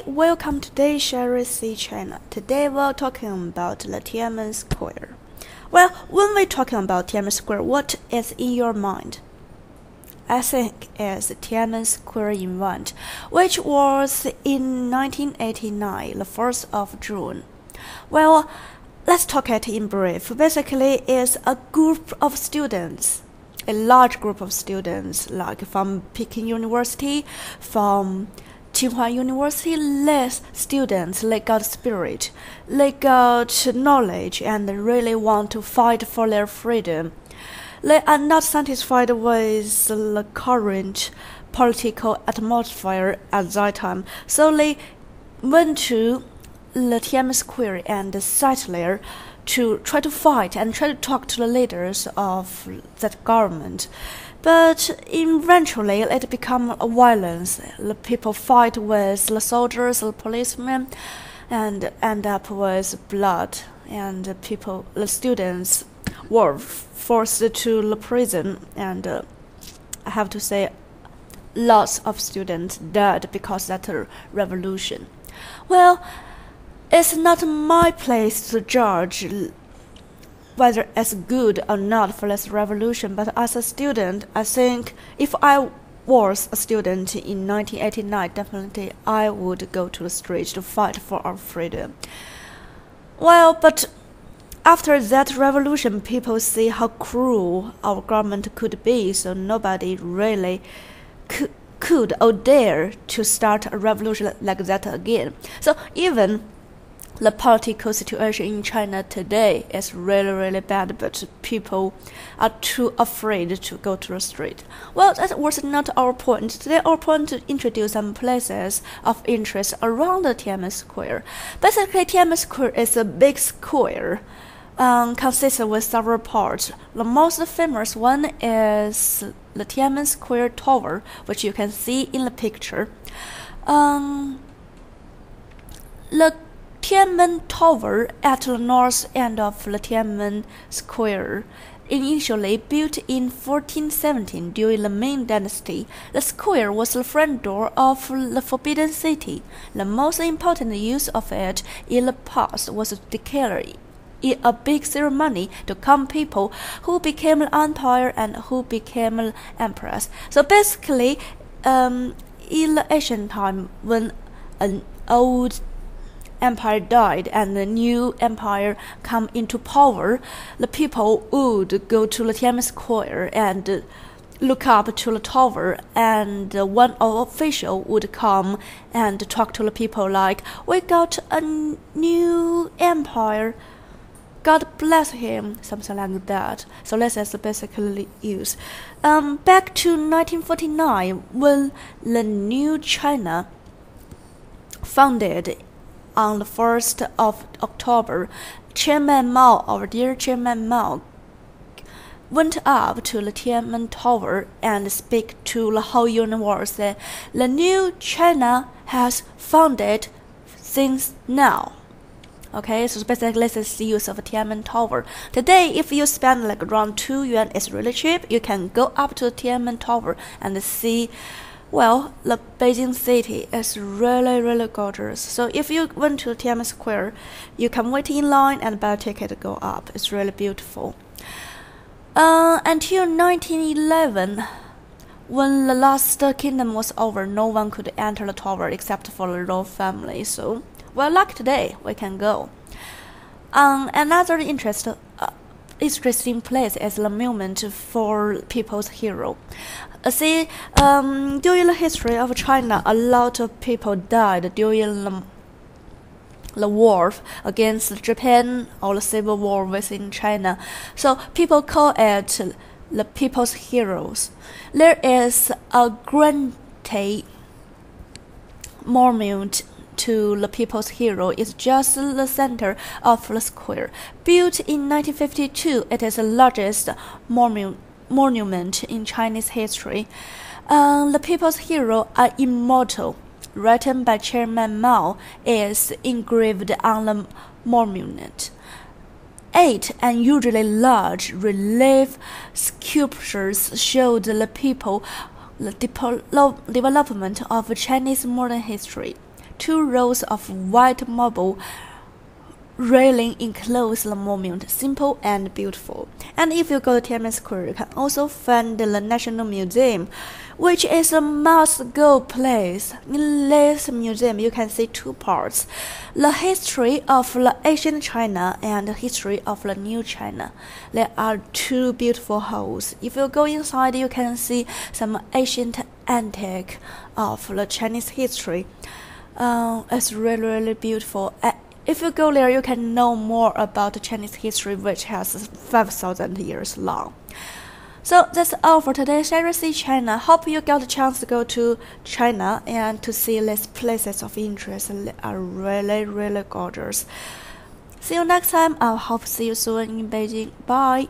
Hi, welcome to today's Sherry C channel. Today we're talking about the Tiananmen Square. Well, when we're talking about Tiananmen Square, what is in your mind? I think it's the Tiananmen Square event, which was in 1989, the 1st of June. Well, let's talk it in brief. Basically, it's a group of students, a large group of students, like from Peking University, from Tsinghua University. Less students, they got spirit, they got knowledge, and really want to fight for their freedom. They are not satisfied with the current political atmosphere at that time, so they went to the Tiananmen Square and sat there to try to fight and try to talk to the leaders of that government. But eventually it became a violence. The people fight with the soldiers, the policemen, and end up with blood. And the students were forced to the prison. And I have to say, lots of students died because of that revolution. Well, it's not my place to judge whether it's good or not for this revolution, but as a student, I think if I was a student in 1989, definitely I would go to the streets to fight for our freedom. Well, but after that revolution, people see how cruel our government could be, so nobody really could or dare to start a revolution like that again. So even the political situation in China today is really bad, but people are too afraid to go to the street. Well, that was not our point. Today our point is to introduce some places of interest around the Tiananmen Square. Basically, Tiananmen Square is a big square, consisting with several parts. The most famous one is the Tiananmen Square Tower, which you can see in the picture. The Tiananmen Tower at the north end of the Tiananmen Square, initially built in 1417 during the Ming Dynasty. The square was the front door of the Forbidden City. The most important use of it in the past was to declare in a big ceremony to count people who became the empire and who became the empress. So basically, in the ancient time, when an old empire died and the new empire come into power, the people would go to the Tiananmen Square and look up to the tower, and one official would come and talk to the people like, "We got a new empire, God bless him," something like that. So this is basically used. Back to 1949, when the new China founded on the 1st of October, Chairman Mao, our dear Chairman Mao, went up to the Tiananmen Tower and speak to the whole universe that the new China has founded since now. Okay, so basically this is the use of Tiananmen Tower. Today, if you spend like around 2 yuan, it's really cheap. You can go up to the Tiananmen Tower and see, well, the Beijing city is really gorgeous. So if you went to Tiananmen Square, you can wait in line and buy a ticket to go up. It's really beautiful. Until 1911, when the last kingdom was over, no one could enter the tower except for the royal family. So, well, like today, we can go. Another interesting place is the monument for people's hero. See, during the history of China, a lot of people died during the war against Japan or the civil war within China. So people call it the people's heroes. There is a granite monument to the people's hero. It's just the center of the square. Built in 1952, it is the largest monument in Chinese history. The people's hero are immortal, written by Chairman Mao, is engraved on the monument. 8 unusually large relief sculptures showed the development of Chinese modern history. 2 rows of white marble railing enclose the monument, simple and beautiful. And if you go to Tiananmen Square, you can also find the National Museum, which is a must-go place. In this museum, you can see 2 parts: the history of the ancient China and the history of the new China. There are 2 beautiful halls. If you go inside, you can see some ancient antique of the Chinese history. It's really, really beautiful. If you go there, you can know more about the Chinese history, which has 5,000 years long. So that's all for today. Share See China. Hope you got a chance to go to China and to see these places of interest. They are really, really gorgeous. See you next time. I hope to see you soon in Beijing. Bye.